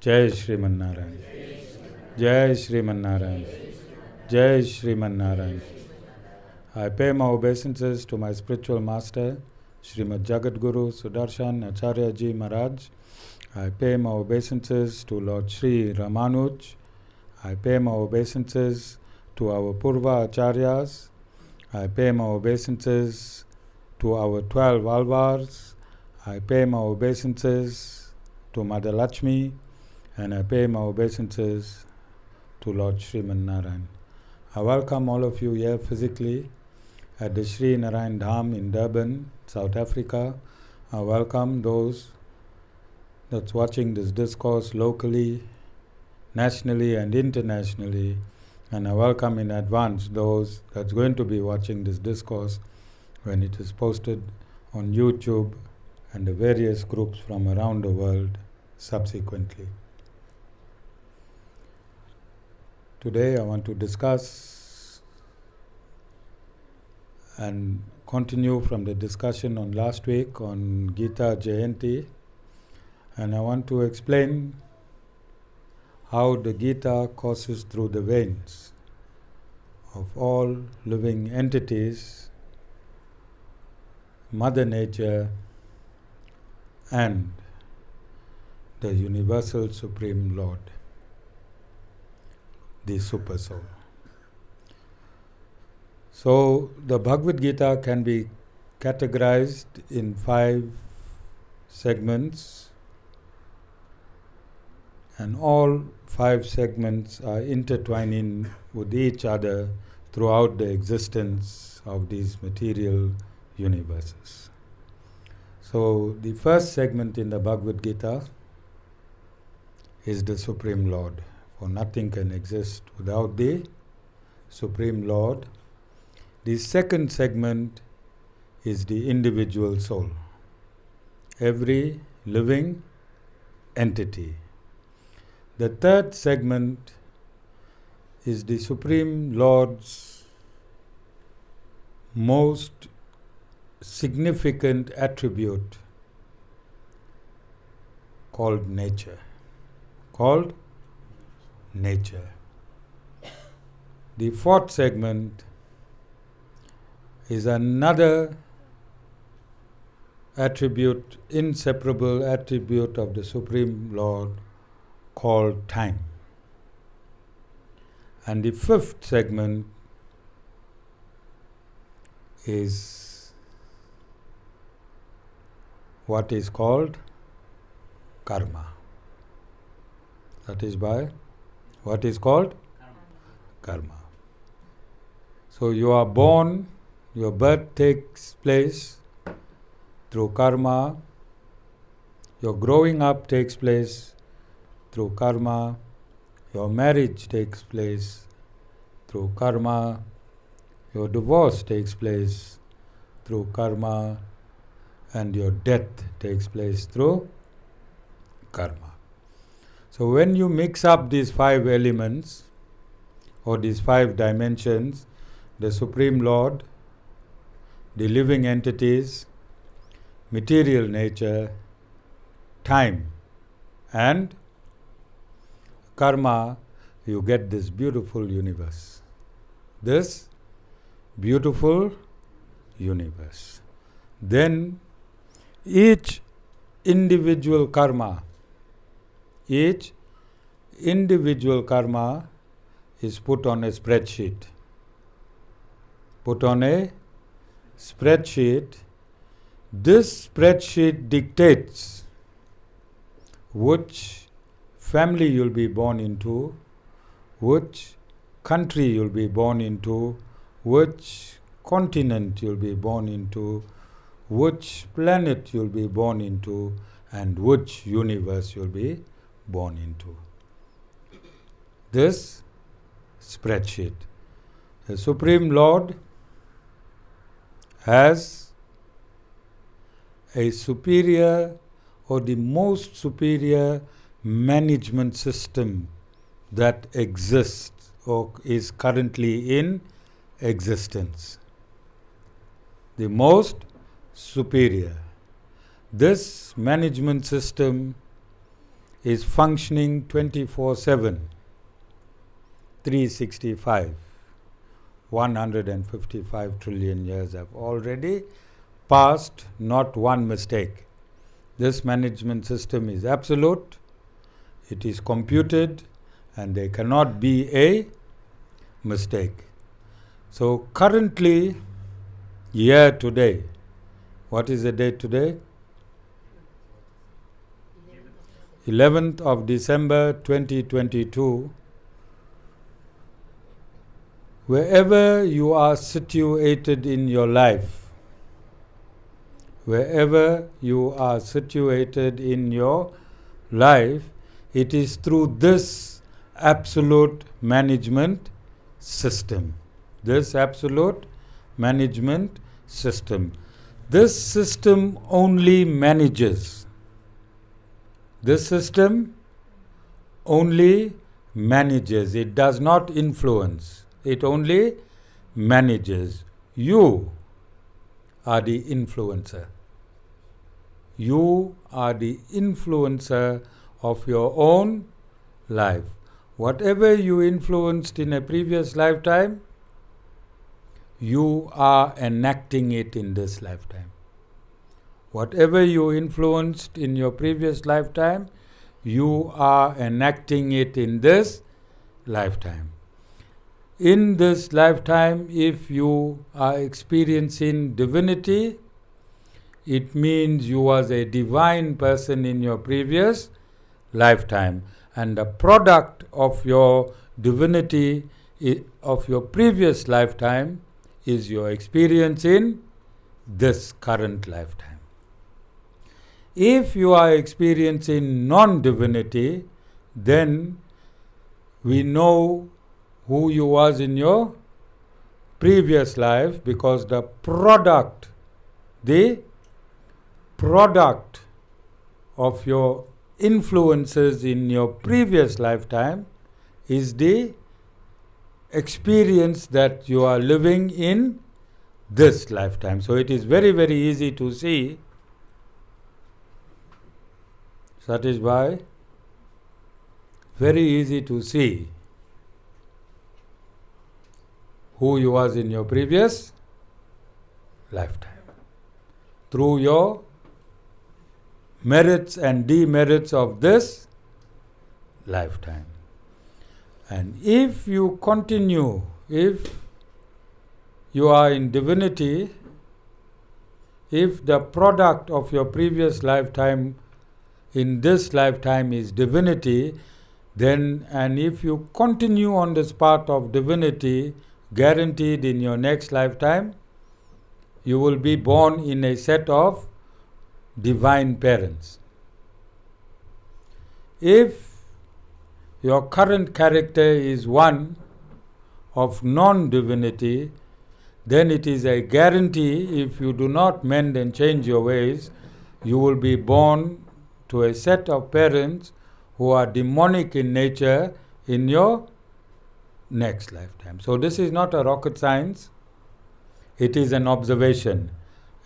Jai Shriman Narayan. Jai Shriman Narayan. Jai Shriman Narayan. I pay my obeisances to my spiritual master, Srimad Jagat Guru Sudarshan Acharyaji Maharaj. I pay my obeisances to Lord Sri Ramanuj. I pay my obeisances to our Purva Acharyas. I pay my obeisances to our 12 Alvars. I pay my obeisances to Mother Lakshmi. And I pay my obeisances to Lord Sriman Narayan. I welcome all of you here physically at the Sri Narayan Dham in Durban, South Africa. I welcome those that's watching this discourse locally, nationally and internationally. And I welcome in advance those that's going to be watching this discourse when it is posted on YouTube and the various groups from around the world subsequently. Today I want to discuss and continue from the discussion on last week on Gita Jayanti, and I want to explain how the Gita courses through the veins of all living entities, Mother Nature and the Universal Supreme Lord, the Super Soul. So the Bhagavad Gita can be categorized in 5 segments, and all 5 segments are intertwining with each other throughout the existence of these material universes. So the first segment in the Bhagavad Gita is the Supreme Lord. For nothing can exist without the Supreme Lord. The second segment is the individual soul. Every living entity. The third segment is the Supreme Lord's most significant attribute called nature. Called nature. The fourth segment is another attribute, inseparable attribute of the Supreme Lord called time. And the fifth segment is what is called karma. That is by what is called karma. So you are born, your birth takes place through karma, your growing up takes place through karma, your marriage takes place through karma, your divorce takes place through karma, and your death takes place through karma. So when you mix up these 5 elements or these 5 dimensions, the Supreme Lord, the living entities, material nature, time and karma, you get this beautiful universe. This beautiful universe. Then each individual karma is put on a spreadsheet. Put on a spreadsheet. This spreadsheet dictates which family you'll be born into, which country you'll be born into, which continent you'll be born into, which planet you'll be born into, and which universe you'll be born into. This spreadsheet. The Supreme Lord has a superior or the most superior management system that exists or is currently in existence. The most superior. This management system is functioning 24/7, 365. 155 trillion years have already passed, not one mistake. This management system is absolute, it is computed, and there cannot be a mistake. So currently, here today, what is the date today? 11th of December 2022. Wherever you are situated in your life, wherever you are situated in your life, it is through this absolute management system. This absolute management system. This system only manages. This system only manages. It does not influence. It only manages. You are the influencer. You are the influencer of your own life. Whatever you influenced in a previous lifetime, you are enacting it in this lifetime. Whatever you influenced in your previous lifetime, you are enacting it in this lifetime. In this lifetime, if you are experiencing divinity, it means you was a divine person in your previous lifetime. And the product of your divinity of your previous lifetime is your experience in this current lifetime. If you are experiencing non-divinity, then we know who you was in your previous life, because the product of your influences in your previous lifetime is the experience that you are living in this lifetime. So it is very, very easy to see. That is why very easy to see who you was in your previous lifetime through your merits and demerits of this lifetime. And if you continue, if you are in divinity, if the product of your previous lifetime in this lifetime is divinity, then, and if you continue on this path of divinity, guaranteed in your next lifetime, you will be born in a set of divine parents. If your current character is one of non-divinity, then it is a guarantee, if you do not mend and change your ways, you will be born to a set of parents who are demonic in nature in your next lifetime. So this is not a rocket science. It is an observation,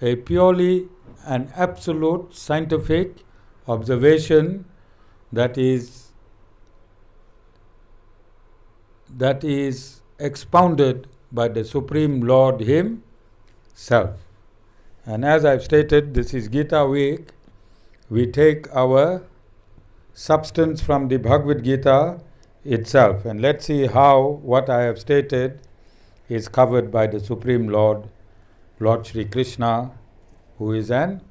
a purely an absolute scientific observation that is expounded by the Supreme Lord Himself. And as I've stated, this is Gita week. We take our substance from the Bhagavad Gita itself, and let's see how what I have stated is covered by the Supreme Lord, Lord Shri Krishna, who is an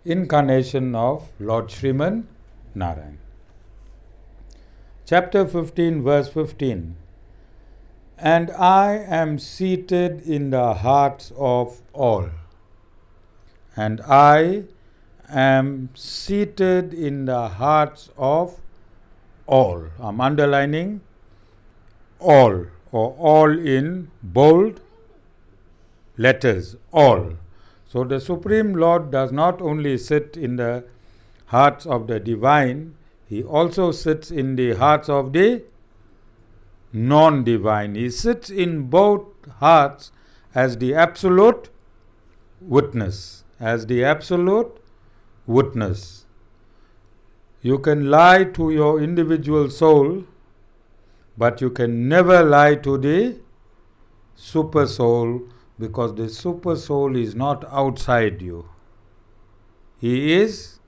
incarnation of Lord Sriman Narayan. Chapter 15, verse 15. And I am seated in the hearts of all. And I am seated in the hearts of all. I'm underlining all, or all in bold letters, all. So the Supreme Lord does not only sit in the hearts of the divine, He also sits in the hearts of the non-divine. He sits in both hearts as the absolute witness. As the absolute witness. You can lie to your individual soul, but you can never lie to the super soul, because the super soul is not outside you. He is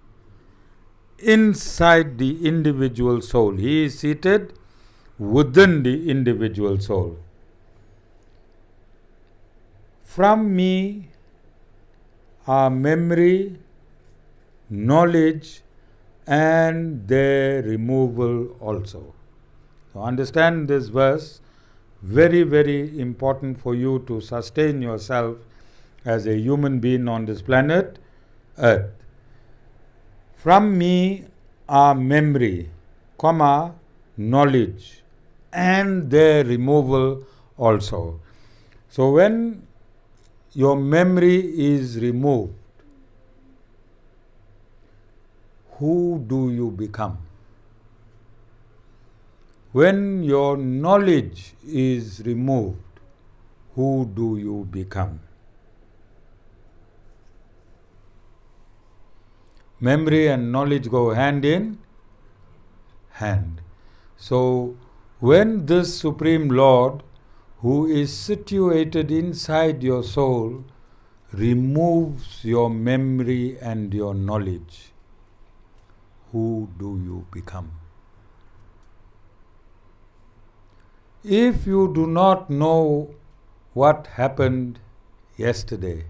inside the individual soul. He is seated within the individual soul. From me are memory, knowledge, and their removal also. So understand this verse, very, very important for you to sustain yourself as a human being on this planet Earth. From me are memory, knowledge, and their removal also. So when your memory is removed, who do you become? When your knowledge is removed, who do you become? Memory and knowledge go hand in hand. So, when this Supreme Lord, who is situated inside your soul, removes your memory and your knowledge, who do you become? If you do not know what happened yesterday,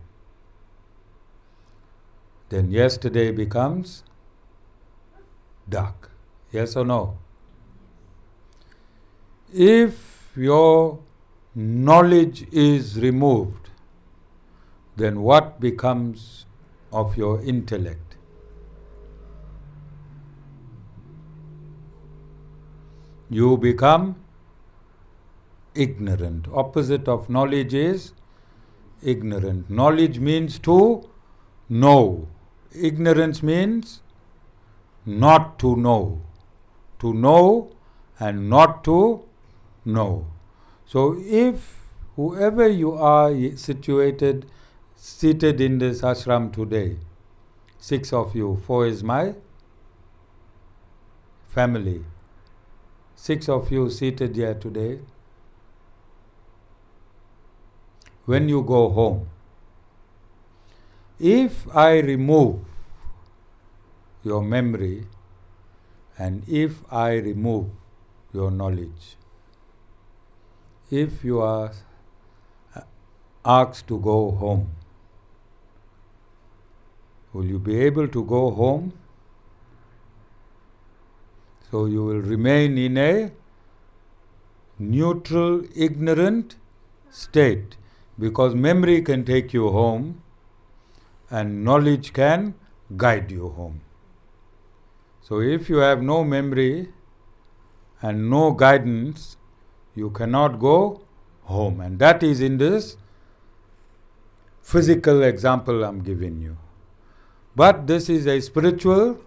then yesterday becomes dark. Yes or no? If your knowledge is removed, then what becomes of your intellect? You become ignorant. Opposite of knowledge is ignorant. Knowledge means to know. Ignorance means not to know. To know and not to know. So if whoever you are seated in this ashram today, 6 of you, 4 is my family, 6 of you seated here today, when you go home, if I remove your memory and if I remove your knowledge, if you are asked to go home, will you be able to go home? So you will remain in a neutral, ignorant state, because memory can take you home and knowledge can guide you home. So if you have no memory and no guidance, you cannot go home. And that is in this physical example I'm giving you. But this is a spiritual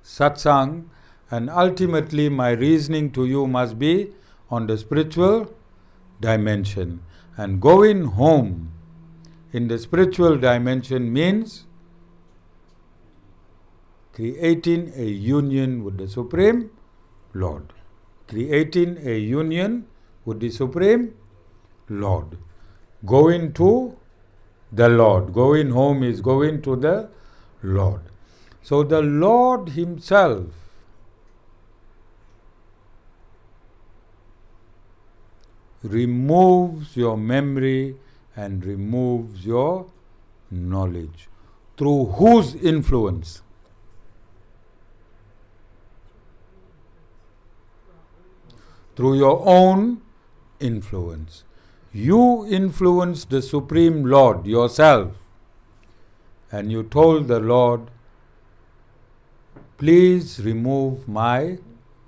satsang, and ultimately my reasoning to you must be on the spiritual dimension. And going home in the spiritual dimension means creating a union with the Supreme Lord. Creating a union with the Supreme Lord. Going to the Lord. Going home is going to the Lord. So the Lord Himself removes your memory and removes your knowledge. Through whose influence? Through your own influence. You influenced the Supreme Lord yourself, and you told the Lord, please remove my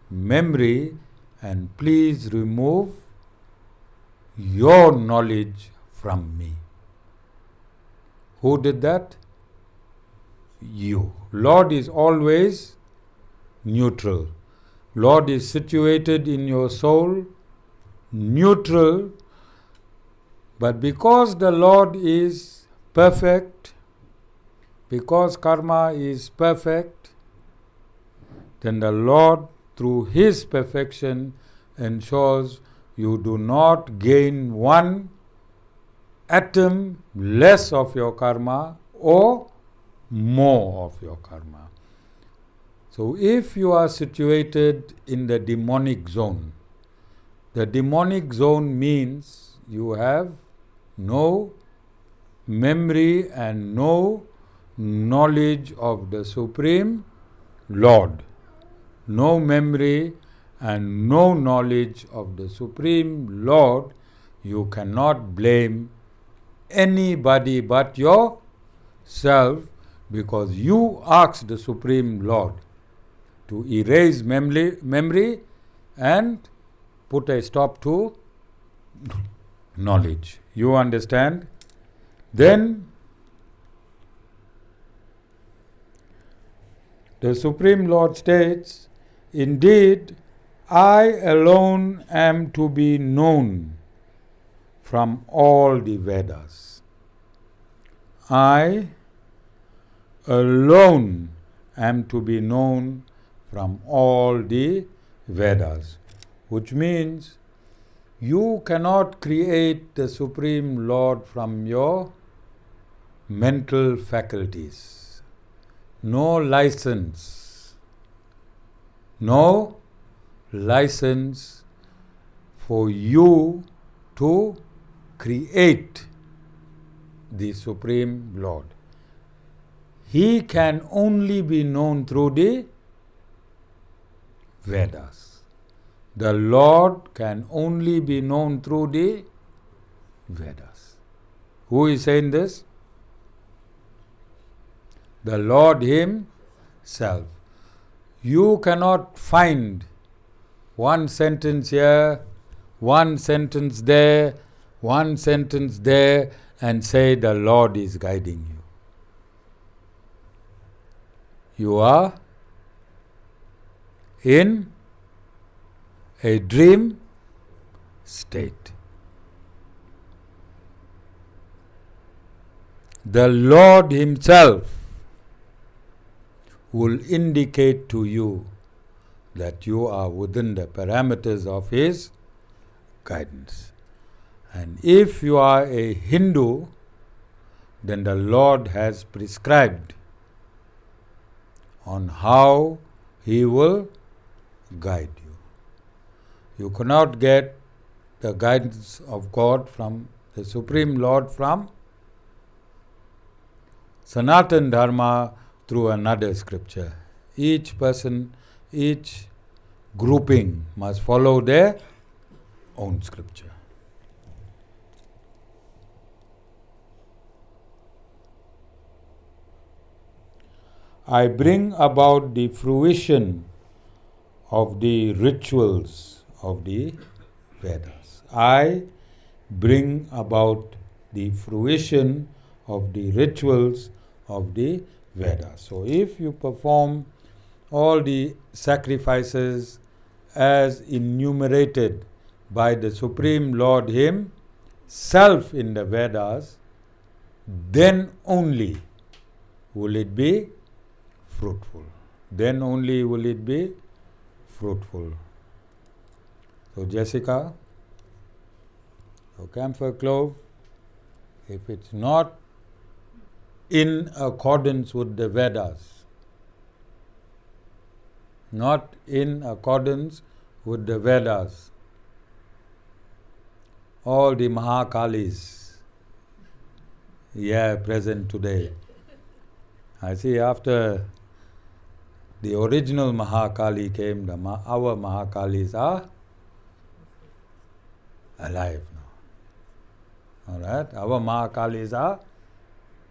memory and please remove your knowledge from me. Who did that? You. Lord is always neutral. Lord is situated in your soul, neutral, but because the Lord is perfect, because karma is perfect, then the Lord, through His perfection, ensures you do not gain one atom less of your karma or more of your karma. So if you are situated in the demonic zone, the demonic zone means you have no memory and no knowledge of the Supreme Lord. No memory and no knowledge of the Supreme Lord, you cannot blame anybody but yourself, because you asked the Supreme Lord to erase memory and put a stop to knowledge. You understand? Then the Supreme Lord states, indeed, I alone am to be known from all the Vedas. I alone am to be known from all the Vedas, which means you cannot create the Supreme Lord from your mental faculties. No license. No license for you to create the Supreme Lord. He can only be known through the Vedas. The Lord can only be known through the Vedas. Who is saying this? The Lord Himself. You cannot find one sentence here, one sentence there, one sentence there, and say the Lord is guiding you. You are in a dream state. The Lord Himself will indicate to you that you are within the parameters of His guidance. And if you are a Hindu, then the Lord has prescribed on how He will guide you. You cannot get the guidance of God from the Supreme Lord from Sanatana Dharma through another scripture. Each person, each grouping must follow their own scripture. I bring about the fruition of the rituals of the Vedas. I bring about the fruition of the rituals of the Vedas. So if you perform all the sacrifices as enumerated by the Supreme Lord Himself in the Vedas, then only will it be fruitful. Then only will it be fruitful. So Jessica, your camphor clove, if it's not in accordance with the Vedas, not in accordance with the Vedas, all the Mahakalis present today. I see after the original Mahakali came, our Mahakalis are alive now. All right? Our Mahakalis are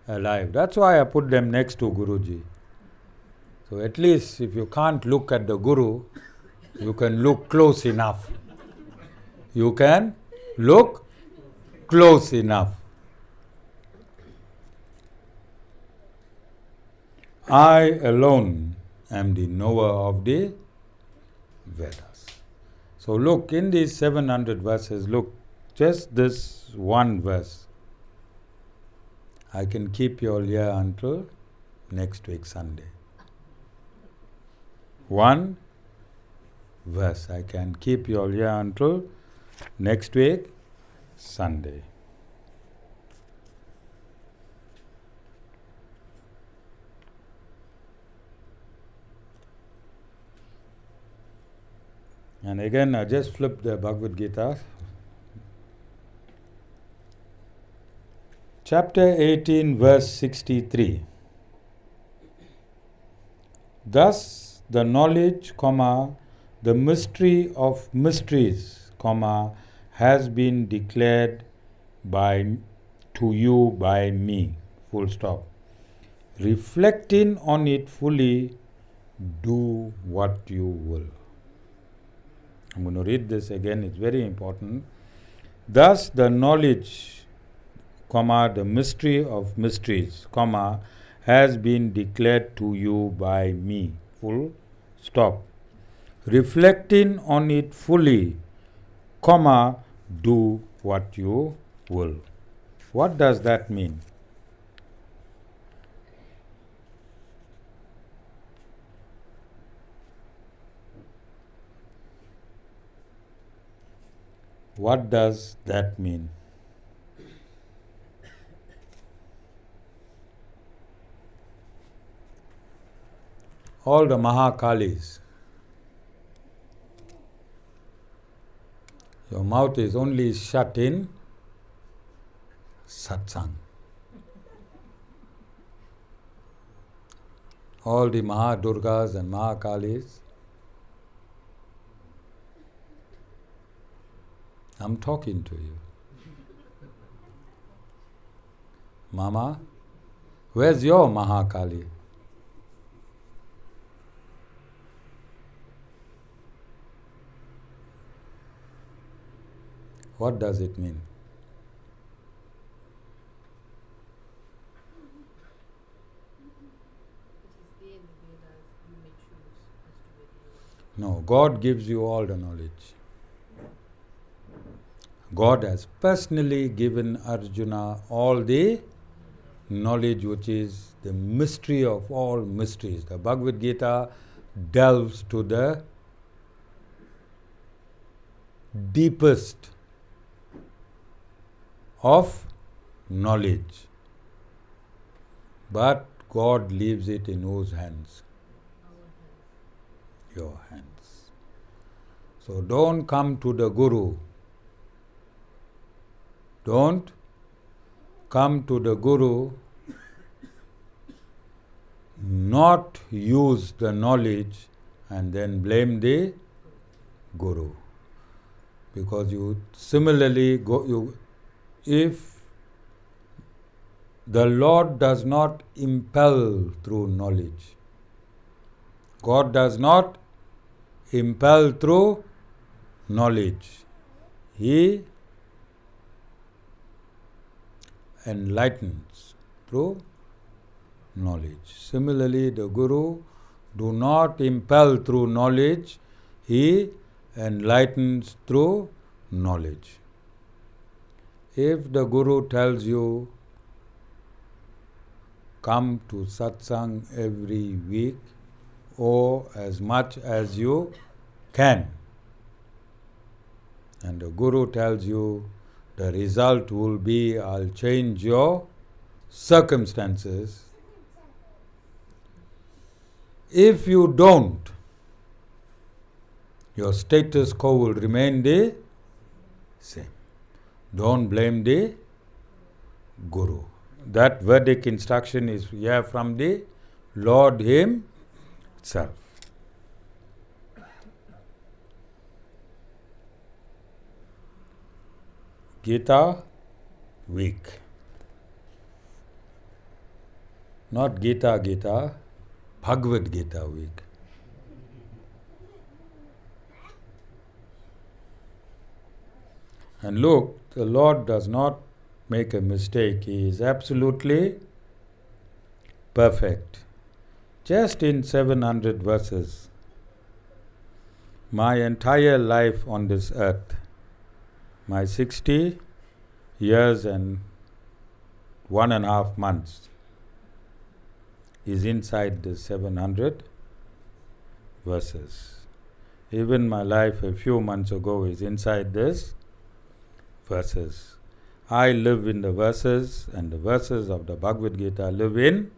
alive. That's why I put them next to Guruji. So at least if you can't look at the Guru, you can look close enough. You can look close enough. I alone am the knower of the Vedas. So look, in these 700 verses, look, just this one verse. I can keep you all here until next week Sunday. one verse. I can keep you all here until next week, Sunday. And again, I just flipped the Bhagavad Gita. Chapter 18, verse 63. Thus the knowledge, the mystery of mysteries, has been declared to you by me. Full stop. Reflecting on it fully, do what you will. I'm going to read this again, it's very important. Thus the knowledge, the mystery of mysteries, has been declared to you by me. Full stop. Reflecting on it fully, do what you will. What does that mean? What does that mean? All the Mahakalis, your mouth is only shut in satsang. All the Mahadurgas and Mahakalis, I'm talking to you. Mama, where's your Mahakali? What does it mean? No, God gives you all the knowledge. God has personally given Arjuna all the knowledge which is the mystery of all mysteries. The Bhagavad Gita delves to the deepest of knowledge. But God leaves it in whose hands? Your hands. So don't come to the Guru. Don't come to the Guru, not use the knowledge and then blame the Guru. Because you similarly if the Lord does not impel through knowledge, God does not impel through knowledge. He enlightens through knowledge. Similarly, the Guru do not impel through knowledge, he enlightens through knowledge. If the Guru tells you, come to satsang every week or as much as you can, and the Guru tells you, the result will be, I'll change your circumstances. If you don't, your status quo will remain the same. Don't blame the Guru. That Vedic instruction is here from the Lord Himself. Gita week. Not Gita, Bhagavad Gita week. And look, the Lord does not make a mistake. He is absolutely perfect. Just in 700 verses, my entire life on this earth, my 60 years and 1.5 months is inside the 700 verses. Even my life a few months ago is inside this verses. I live in the verses, and the verses of the Bhagavad Gita live in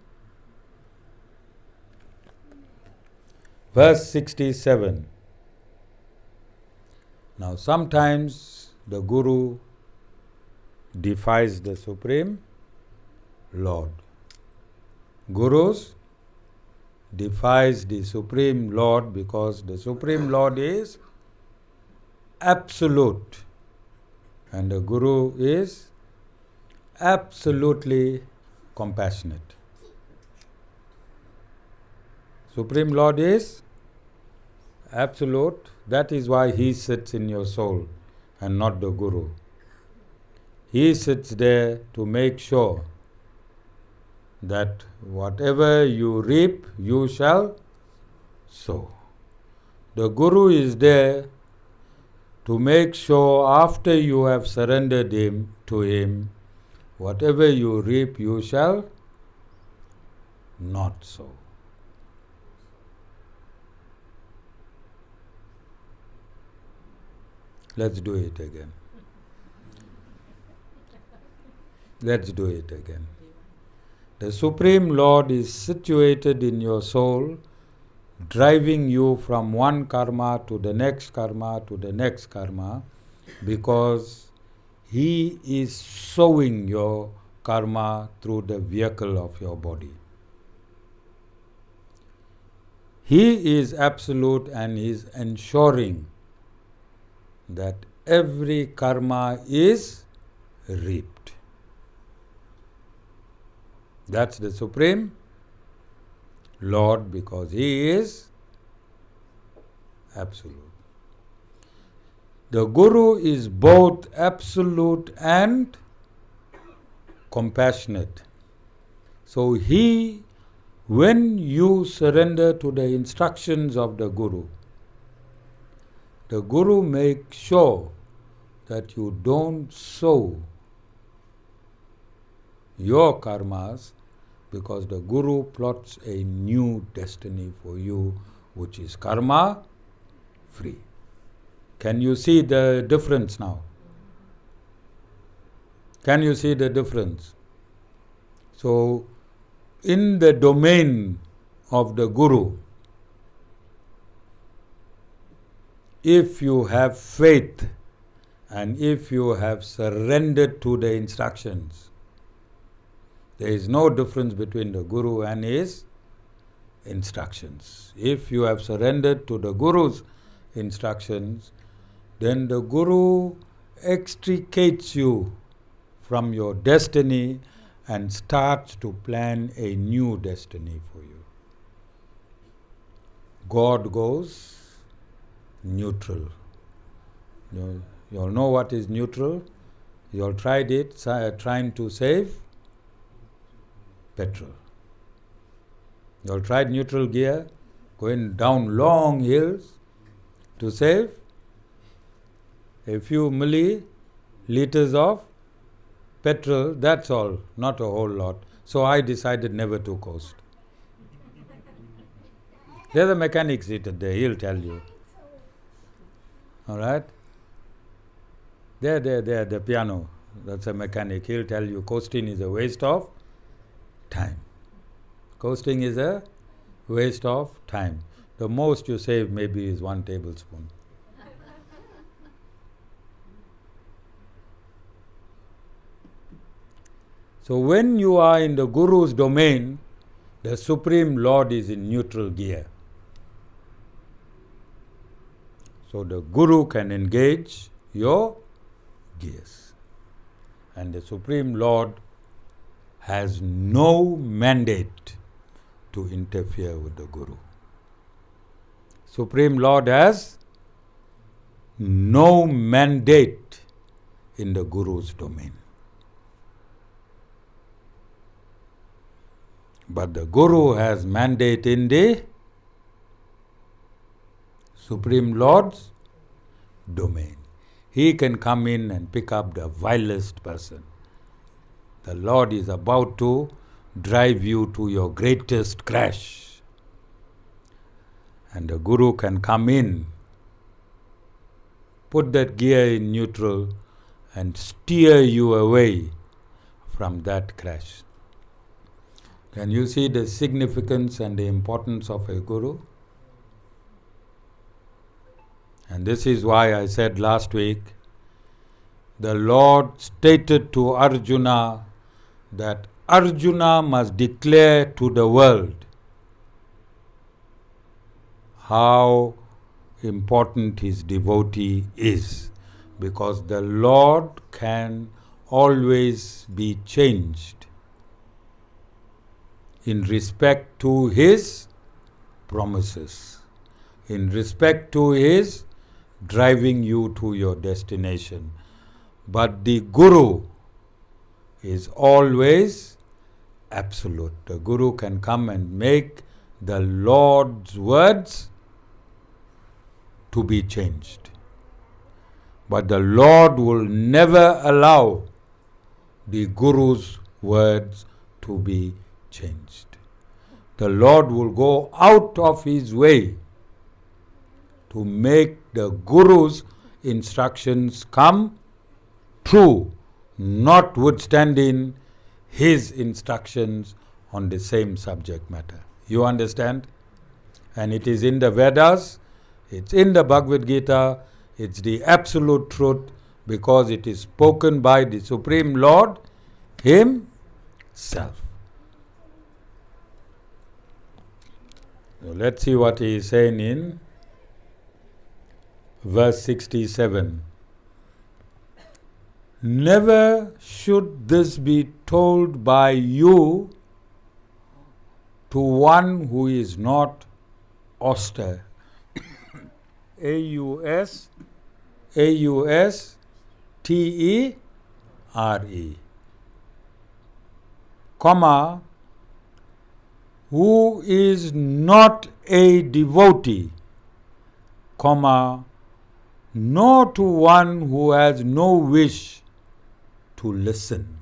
verse 67. Now sometimes the Guru defies the Supreme Lord. Gurus defies the Supreme Lord because the Supreme Lord is absolute and the Guru is absolutely compassionate. Supreme Lord is absolute, that is why He sits in your soul and not the Guru. He sits there to make sure that whatever you reap, you shall sow. The Guru is there to make sure after you have surrendered to him, whatever you reap, you shall not sow. Let's do it again. Let's do it again. The Supreme Lord is situated in your soul, driving you from one karma to the next karma to the next karma, because He is sowing your karma through the vehicle of your body. He is absolute and is ensuring that every karma is reaped. That's the Supreme Lord because He is absolute. The Guru is both absolute and compassionate. So He, when you surrender to the instructions of the Guru makes sure that you don't sow your karmas, because the Guru plots a new destiny for you, which is karma free. Can you see the difference now? Can you see the difference? So, in the domain of the Guru, if you have faith and if you have surrendered to the instructions, there is no difference between the Guru and his instructions. If you have surrendered to the Guru's instructions, then the Guru extricates you from your destiny and starts to plan a new destiny for you. God goes neutral. You all know what is neutral? You all tried it, trying to save petrol. You all tried neutral gear, going down long hills to save a few milliliters of petrol, that's all, not a whole lot. So I decided never to coast. There's a mechanic seated there, he'll tell you. Alright? There, the piano, that's a mechanic, he'll tell you coasting is a waste of time. Coasting is a waste of time. The most you save maybe is 1 tablespoon. So when you are in the Guru's domain, the Supreme Lord is in neutral gear. So the Guru can engage your gears. And the Supreme Lord has no mandate to interfere with the Guru. Supreme Lord has no mandate in the Guru's domain. But the Guru has mandate in the Supreme Lord's domain. He can come in and pick up the vilest person. The Lord is about to drive you to your greatest crash. And the Guru can come in, put that gear in neutral, and steer you away from that crash. Can you see the significance and the importance of a Guru? And this is why I said last week, the Lord stated to Arjuna that Arjuna must declare to the world how important his devotee is, because the Lord can always be changed in respect to his promises, in respect to his driving you to your destination. But the Guru is always absolute. The Guru can come and make the Lord's words to be changed. But the Lord will never allow the Guru's words to be changed. The Lord will go out of his way to make the Guru's instructions come true, notwithstanding his instructions on the same subject matter. You understand? And it is in the Vedas, it's in the Bhagavad Gita, it's the absolute truth, because it is spoken by the Supreme Lord himself. So let's see what he is saying in verse 67. Never should this be told by you to one who is not austere. A-U-S-T-E-R-E. Comma, who is not a devotee, comma, nor to one who has no wish to listen,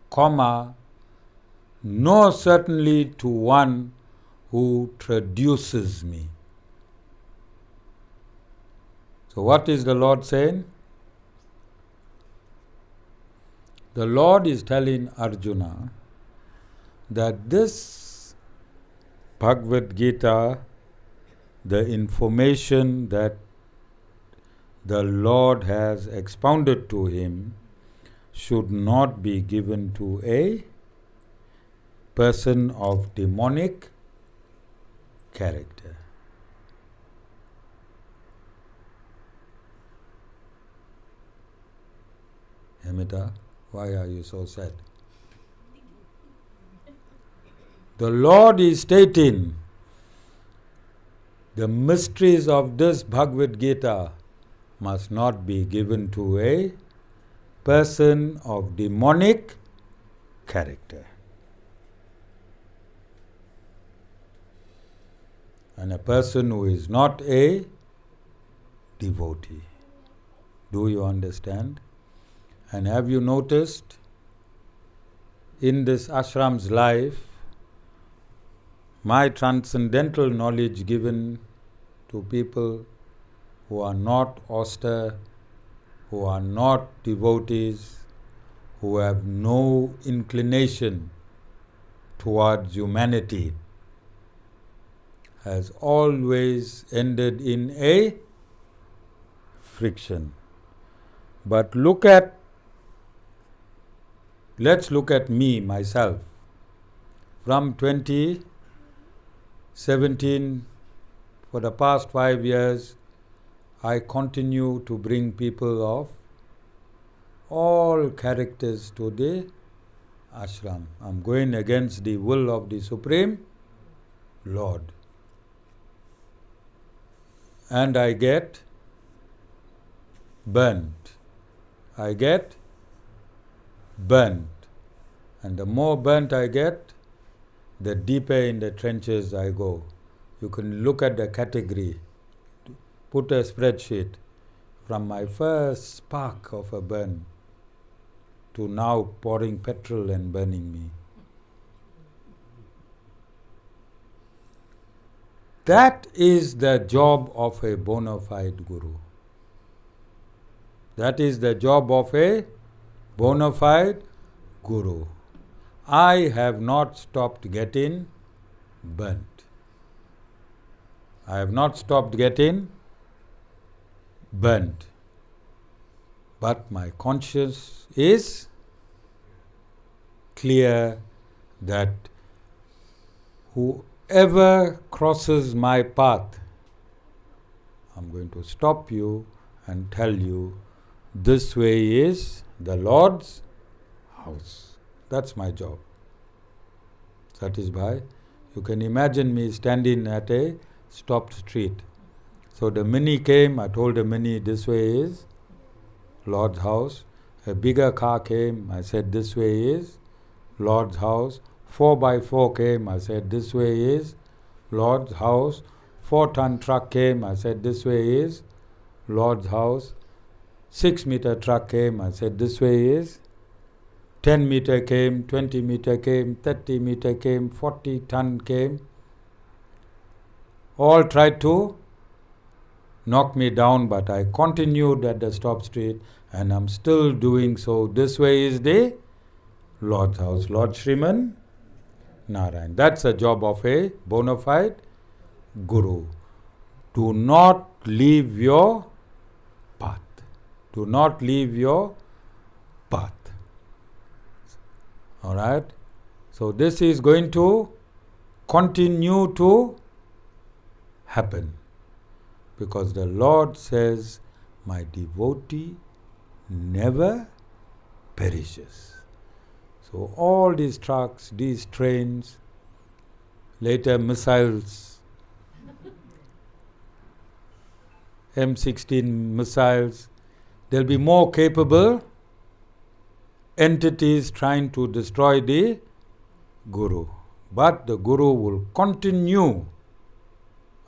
comma, nor certainly to one who traduces me. So what is the Lord saying? The Lord is telling Arjuna that this Bhagavad Gita, the information that the Lord has expounded to him, should not be given to a person of demonic character. Amita, why are you so sad? The Lord is stating the mysteries of this Bhagavad Gita must not be given to a person of demonic character. And a person who is not a devotee. Do you understand? And have you noticed in this ashram's life, my transcendental knowledge given to people who are not austere, who are not devotees, who have no inclination towards humanity, has always ended in a friction. But let's look at me, myself. From 2017, for the past 5 years, I continue to bring people of all characters to the ashram. I'm going against the will of the Supreme Lord. And I get burnt. And the more burnt I get, the deeper in the trenches I go. You can look at the category, put a spreadsheet from my first spark of a burn to now pouring petrol and burning me. That is the job of a bona fide guru. That is the job of a bona fide guru. I have not stopped getting burnt. I have not stopped getting burnt. But my conscience is clear that whoever crosses my path, I'm going to stop you and tell you this way is the Lord's house. That's my job. That is why you can imagine me standing at a stopped street. So the mini came, I told the mini this way is Lord's house. A bigger car came, I said this way is Lord's house. 4x4 came, I said this way is Lord's house. 4-ton truck came, I said this way is Lord's house. 6-meter truck came, I said this way is. 10-meter came, 20-meter came, 30-meter came, 40-ton came. All tried to knock me down, but I continued at the stop street and I'm still doing so. This way is the Lord's house, Lord Sriman Narayan. That's the job of a bona fide guru. Do not leave your path. Do not leave your path. Alright? So this is going to continue to happen. Because the Lord says, my devotee never perishes. So all these trucks, these trains, later missiles, M16 missiles, there'll be more capable entities trying to destroy the Guru. But the Guru will continue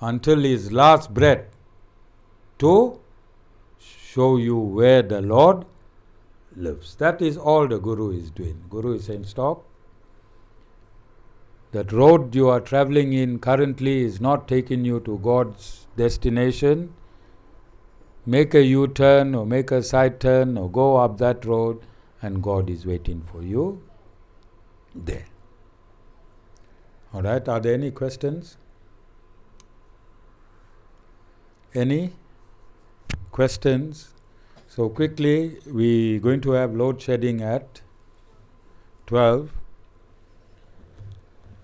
until his last breath to show you where the Lord lives. That is all the Guru is doing. Guru is saying, stop. That road you are traveling in currently is not taking you to God's destination. Make a U-turn or make a side turn or go up that road and God is waiting for you there. Alright, are there any questions? Any questions? So quickly, we're going to have load shedding at 12.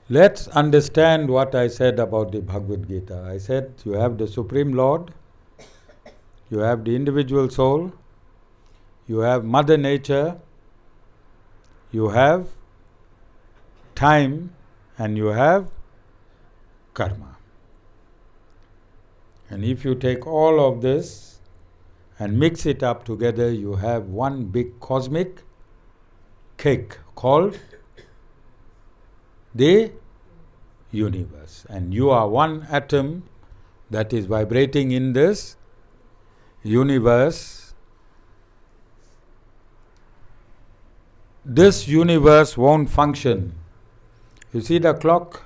Let's understand what I said about the Bhagavad Gita. I said you have the Supreme Lord, you have the individual soul, you have Mother Nature, you have time, and you have karma. And if you take all of this and mix it up together, you have one big cosmic cake called the universe. And you are one atom that is vibrating in this universe. This universe won't function. You see the clock?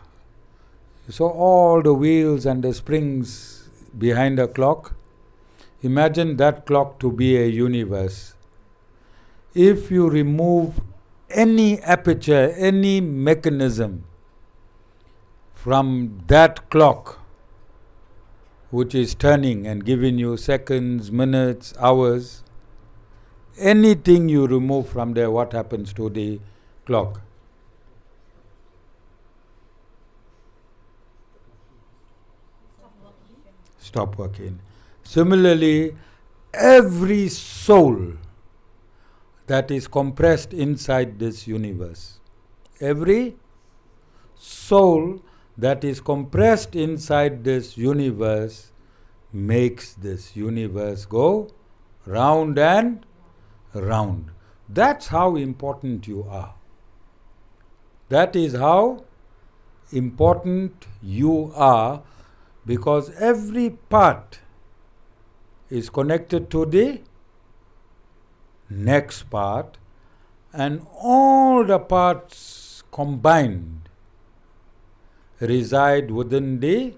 You saw all the wheels and the springs behind the clock. Imagine that clock to be a universe. If you remove any aperture, any mechanism from that clock, which is turning and giving you seconds, minutes, hours, anything you remove from there, what happens to the clock? Stop working. Similarly, every soul that is compressed inside this universe, every soul that is compressed inside this universe makes this universe go round and round. That's how important you are. That is how important you are, because every part is connected to the next part, and all the parts combined reside within the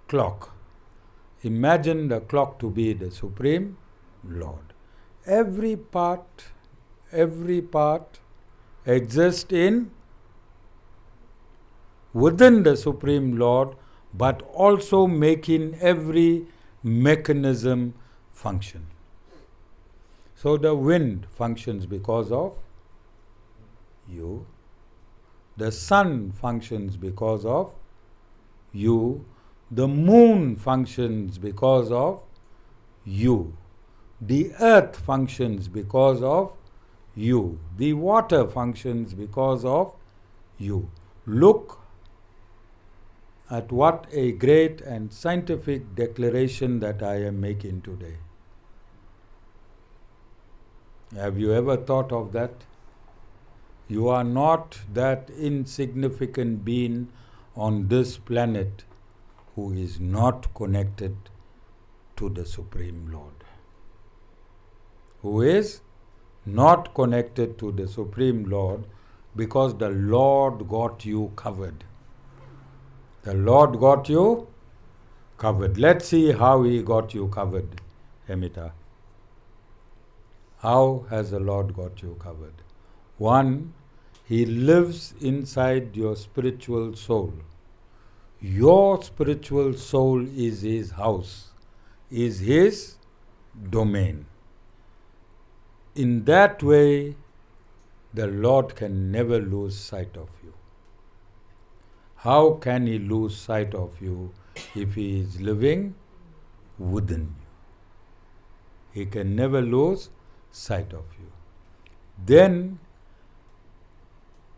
clock. Imagine the clock to be the Supreme Lord. Every part exists within the Supreme Lord, but also making every mechanism function. So the wind functions because of you. The sun functions because of you. The moon functions because of you. The earth functions because of you. The water functions because of you. Look at what a great and scientific declaration that I am making today. Have you ever thought of that? You are not that insignificant being on this planet who is not connected to the Supreme Lord. Who is not connected to the Supreme Lord because the Lord got you covered. The Lord got you covered. Let's see how He got you covered, Amita. How has the Lord got you covered? One, He lives inside your spiritual soul. Your spiritual soul is His house, is His domain. In that way, the Lord can never lose sight of you. How can He lose sight of you if He is living within you? He can never lose sight of you. Then,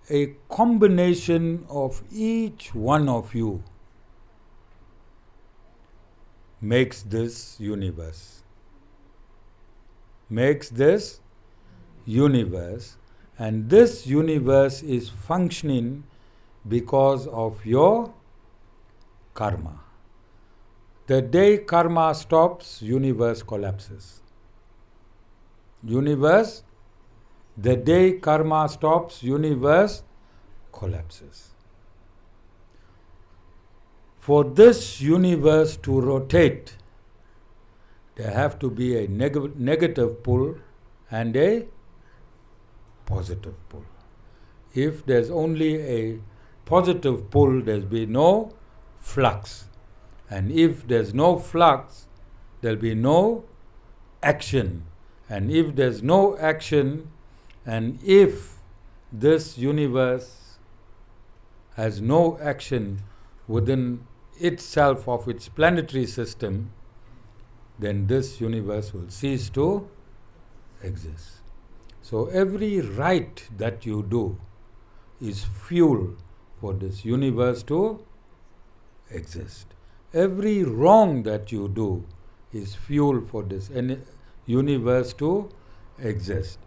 a combination of each one of you makes this universe. Makes this universe, and this universe is functioning because of your karma. The day karma stops, universe collapses. The day karma stops, universe collapses. For this universe to rotate, there have to be a negative pull and a positive pull. If there's only a positive pull, there'll be no flux. And if there's no flux, there'll be no action. And if there's no action, and if this universe has no action within itself of its planetary system, then this universe will cease to exist. So every right that you do is fuel for this universe to exist. Every wrong that you do is fuel for this universe to exist.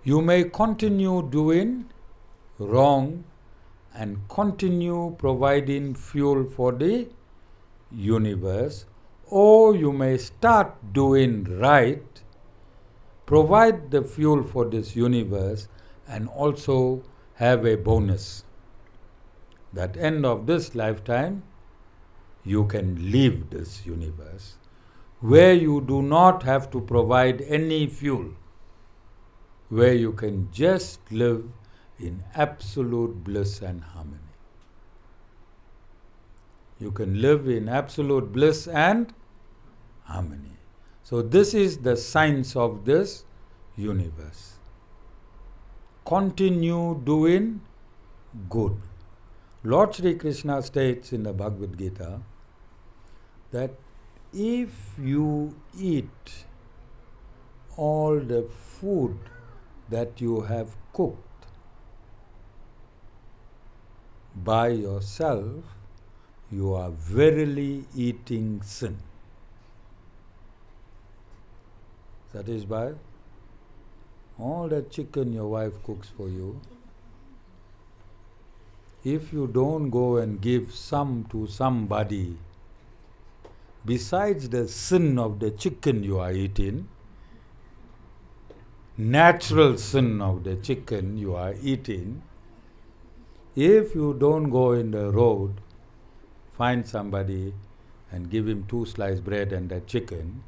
You may continue doing wrong and continue providing fuel for the universe, or you may start doing right, provide the fuel for this universe, and also have a bonus. That end of this lifetime, you can leave this universe where you do not have to provide any fuel, where you can just live in absolute bliss and harmony. You can live in absolute bliss and harmony. So this is the science of this universe. Continue doing good. Lord Sri Krishna states in the Bhagavad Gita that if you eat all the food that you have cooked by yourself, you are verily eating sin. That is by all the chicken your wife cooks for you. If you don't go and give some to somebody, besides the sin of the chicken you are eating, natural sin of the chicken you are eating, if you don't go in the road find somebody and give him 2 sliced bread and a chicken,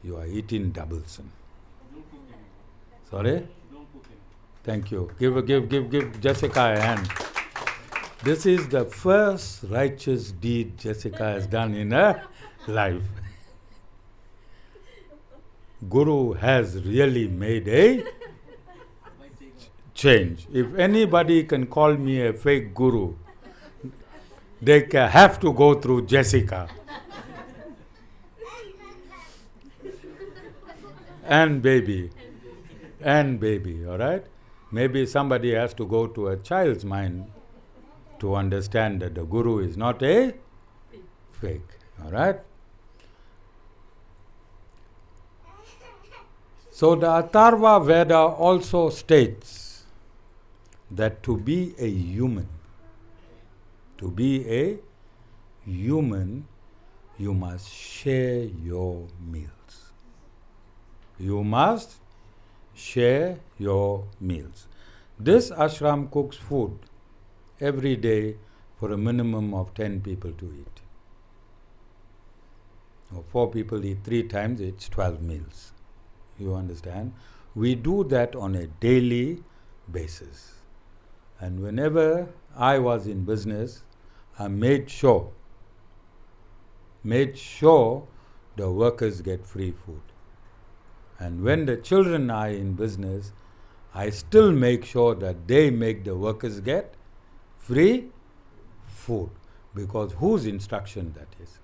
you are eating doubles. Sorry? Thank you. Give Jessica a hand. This is the first righteous deed Jessica has done in her life. Guru has really made a change. If anybody can call me a fake guru, they have to go through Jessica. And baby, all right? Maybe somebody has to go to a child's mind to understand that the guru is not a fake, all right? So the Atharva Veda also states that to be a human, you must share your meals. You must share your meals. This ashram cooks food every day for a minimum of 10 people to eat. Or 4 people eat 3 times, it's 12 meals. You understand? We do that on a daily basis. And whenever I was in business, I made sure the workers get free food. And when the children are in business, I still make sure that they make the workers get free food. Because whose instruction that is?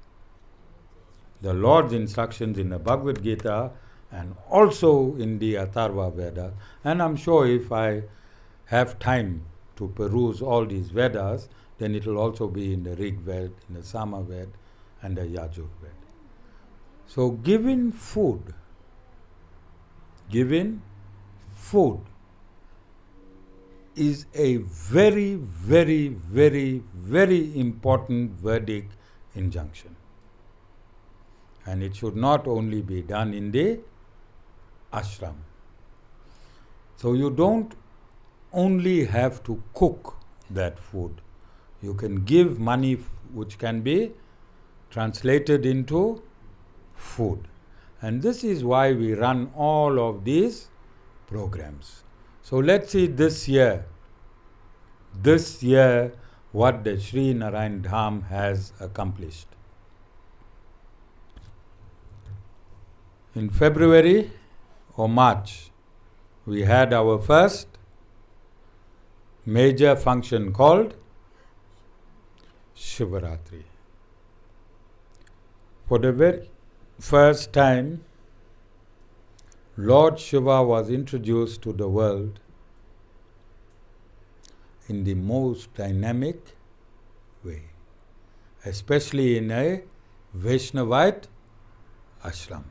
The Lord's instructions in the Bhagavad Gita and also in the Atharva Veda. And I'm sure if I have time to peruse all these Vedas, then it will also be in the Rig Veda, in the Sama Veda and the Yajur Veda. So giving food is a very, very, very, very important Vedic injunction. And it should not only be done in the ashram. So you don't only have to cook that food. You can give money which can be translated into food. And this is why we run all of these programs. So let's see this year what the Sri Narayan Dham has accomplished. In February or March, we had our first major function called Shivaratri. For the very first time, Lord Shiva was introduced to the world in the most dynamic way, especially in a Vaishnavite ashram.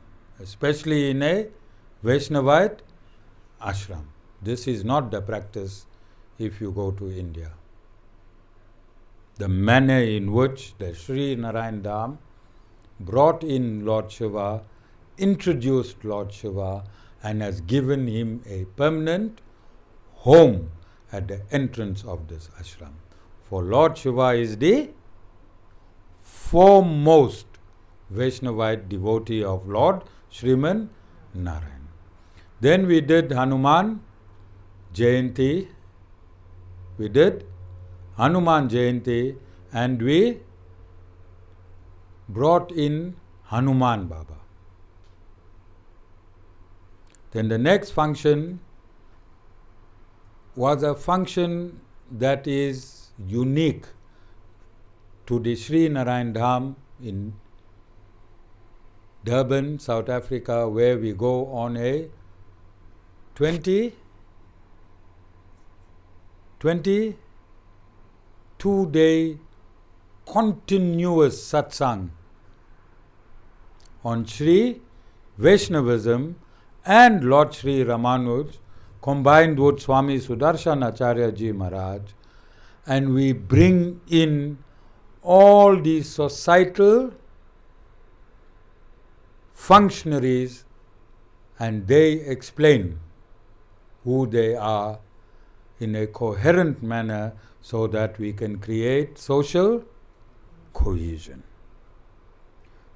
This is not the practice if you go to India. The manner in which the Sri Narayan Dham brought in Lord Shiva, introduced Lord Shiva, and has given him a permanent home at the entrance of this ashram. For Lord Shiva is the foremost Vaishnavite devotee of Lord Sriman Narayan. Then we did Hanuman Jayanti. And we brought in Hanuman Baba. Then the next function was a function that is unique to the Sri Narayan Dham in Durban, South Africa, where we go on a 22-day continuous satsang on Sri Vaishnavism and Lord Sri Ramanuj, combined with Swami Sudarshan Acharyaji Maharaj, and we bring in all these societal functionaries and they explain who they are in a coherent manner so that we can create social cohesion.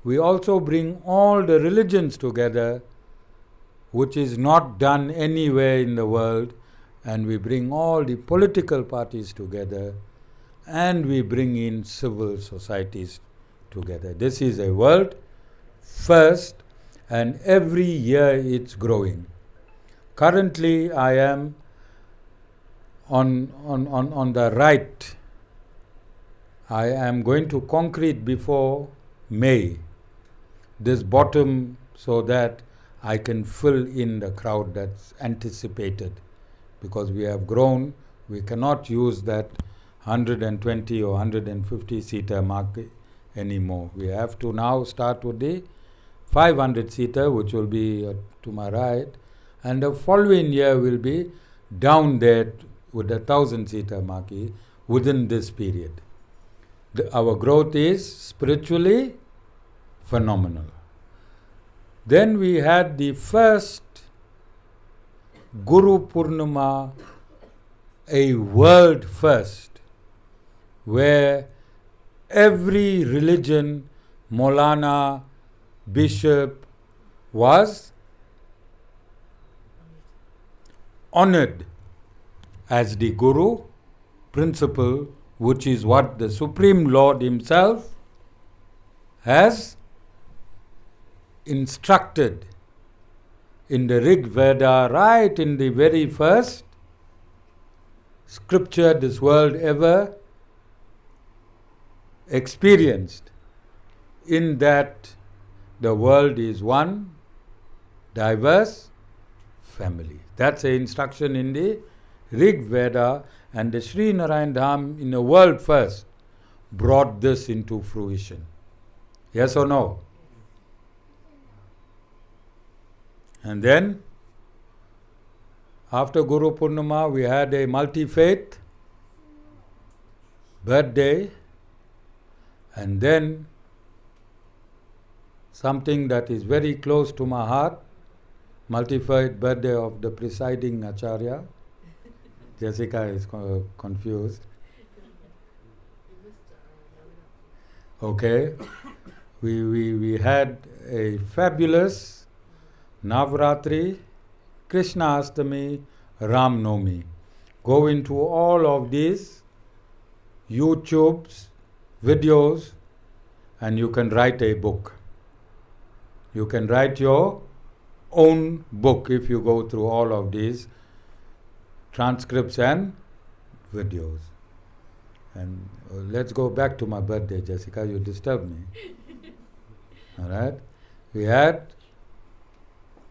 We also bring all the religions together, which is not done anywhere in the world, and we bring all the political parties together, and we bring in civil societies together. This is a world first, and every year it's growing. Currently, I am on the right. I am going to concrete before May this bottom so that I can fill in the crowd that's anticipated, because we have grown. We cannot use that 120 or 150 seater mark anymore. We have to now start with the 500 seater, which will be to my right, and the following year will be down there with the 1,000 seater marquee within this period. Our growth is spiritually phenomenal. Then we had the first Guru Purnima, a world first, where every religion, Maulana, bishop, was honored as the Guru principle, which is what the Supreme Lord Himself has instructed in the Rig Veda, right in the very first scripture this world ever experienced, in that the world is one diverse family. That's an instruction in the Rig Veda, and the Sri Narayan Dham in the world first brought this into fruition. Yes or no? And then, after Guru Purnima, we had a multi-faith birthday, and then something that is very close to my heart, multi-faith birthday of the presiding Acharya. Jessica is confused. Okay. We had a fabulous Navratri, Krishna Astami, Ram Nomi. Go into all of these YouTubes, videos, and you can write a book. You can write your own book if you go through all of these transcripts and videos. And let's go back to my birthday, Jessica. You disturbed me. All right? We had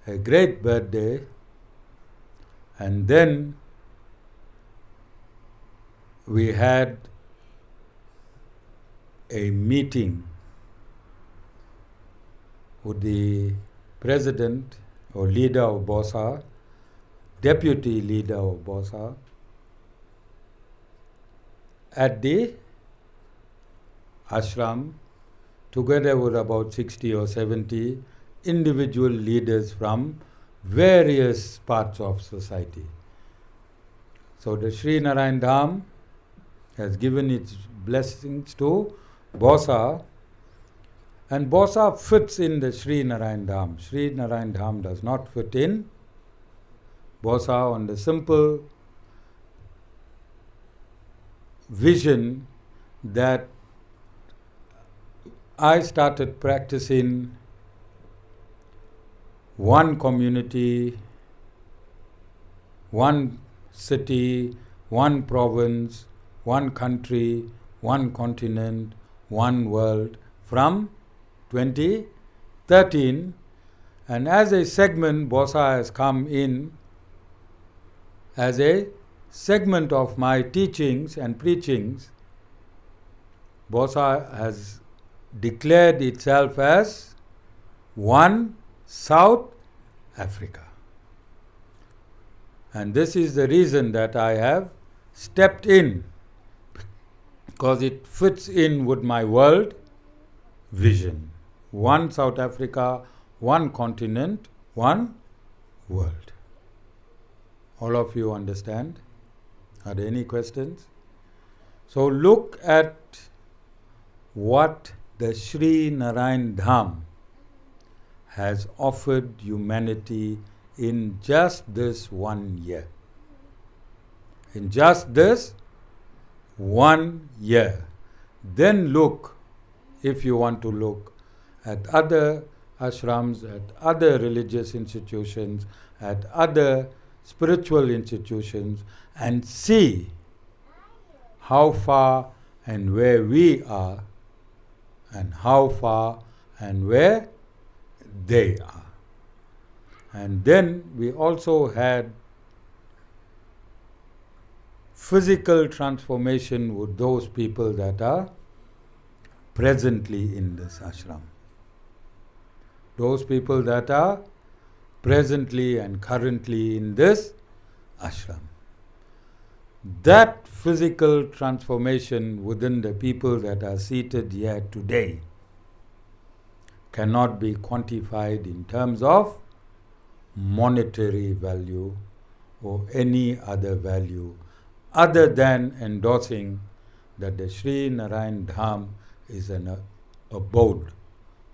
a great birthday, and then we had a meeting with the president or leader of BOSA, deputy leader of BOSA, at the ashram, together with about 60 or 70 individual leaders from various parts of society. So the Sri Narayan Dham has given its blessings to BOSA, and BOSA fits in the Sri Narayan Dham. Sri Narayan Dham does not fit in BOSA on the simple vision that I started practicing one community, one city, one province, one country, one continent, one world from 2013, and as a segment, BOSA has come in as a segment of my teachings and preachings. BOSA has declared itself as One South Africa. And this is the reason that I have stepped in, because it fits in with my world vision. One South Africa, one continent, one world. All of you understand? Are there any questions? So look at what the Sri Narayan Dham has offered humanity in just this 1 year. In just this 1 year. Then look, if you want to look, at other ashrams, at other religious institutions, at other spiritual institutions, and see how far and where we are, and how far and where they are. And then we also had physical transformation with those people that are presently in this ashram. Those people that are presently and currently in this ashram. That physical transformation within the people that are seated here today cannot be quantified in terms of monetary value or any other value other than endorsing that the Sri Narayan Dham is an abode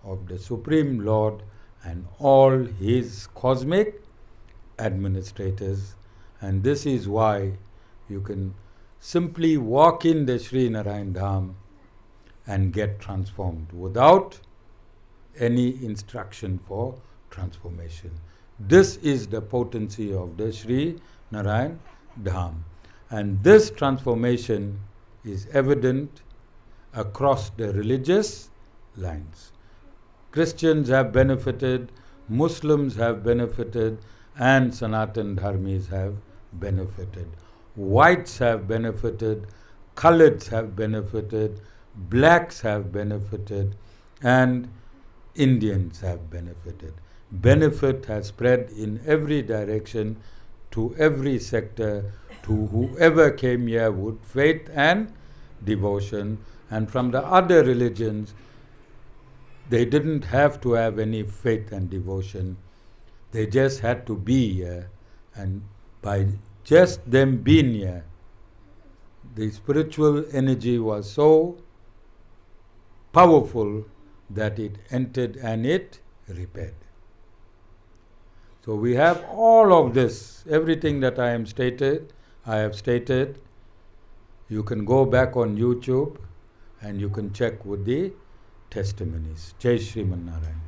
of the Supreme Lord and all his cosmic administrators. And this is why you can simply walk in the Sri Narayan Dham and get transformed without any instruction for transformation. This is the potency of the Sri Narayan Dham. And this transformation is evident across the religious lines. Christians have benefited, Muslims have benefited, and Sanatan Dharmis have benefited. Whites have benefited, coloreds have benefited, blacks have benefited, and Indians have benefited. Benefit has spread in every direction, to every sector, to whoever came here with faith and devotion. And from the other religions, they didn't have to have any faith and devotion. They just had to be here. And by just them being here, the spiritual energy was so powerful that it entered and it repaired. So we have all of this, everything that I have stated. You can go back on YouTube and you can check with the testimonies. Jai Shriman Narayan.